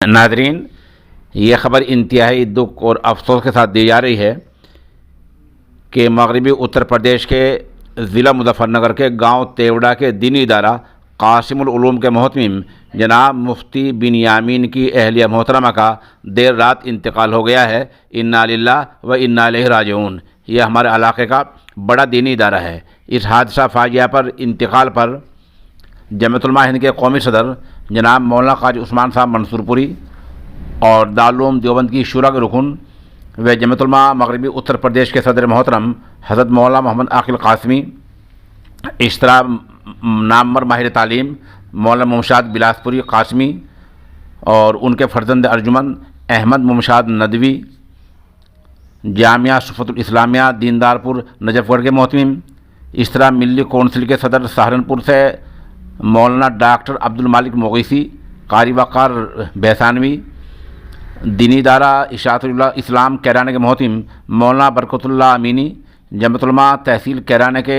ناظرین، یہ خبر انتہائی دکھ اور افسوس کے ساتھ دی جا رہی ہے کہ مغربی اتر پردیش کے ضلع مظفر نگر کے گاؤں تیوڑا کے دینی ادارہ قاسم العلوم کے محتمم جناب مفتی بن یامین کی اہلیہ محترمہ کا دیر رات انتقال ہو گیا ہے۔ انا للہ و انا الیہ راجعون۔ یہ ہمارے علاقے کا بڑا دینی ادارہ ہے۔ اس حادثہ فاجعہ پر انتقال پر جمعیت علماء ہند کے قومی صدر جناب مولانا قاری عثمان صاحب منصور پوری اور دارالعلوم دیوبند کی شورا کے رکن و جمعیت علماء مغربی اتر پردیش کے صدر محترم حضرت مولانا محمد عاقل قاسمی، اشترا نامور ماہر تعلیم مولانا ممشاد بلاسپوری قاسمی اور ان کے فرزند ارجمند احمد ممشاد ندوی، جامعہ صفت الاسلامیہ دیندارپور نجف گڑھ کے محتمم، اشترا ملی کونسل کے صدر سہارنپور سے مولانا ڈاکٹر عبد المالک مغیثی، قاری وقار بحسانوی، دینی ادارہ اشاعت اسلام کیرانے کے محتمم مولانا برکت اللہ امینی، جمعیت علماء تحصیل کیرانے کے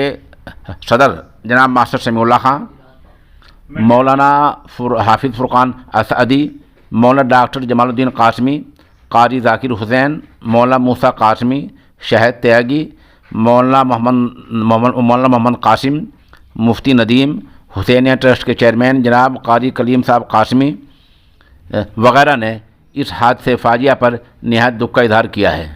صدر جناب ماسٹر سمیع اللہ خان، مولانا حافظ فرقان اسعدی، مولانا ڈاکٹر جمال الدین قاسمی، قاری ذاکر حسین، مولانا موسیٰ قاسمی، شہید تیاگی، مولانا محمد قاسم، مفتی ندیم، حسینیہ ٹرسٹ کے چیئرمین جناب قاری کلیم صاحب قاسمی وغیرہ نے اس حادثے فاجعہ پر نہایت دکھ کا اظہار کیا ہے۔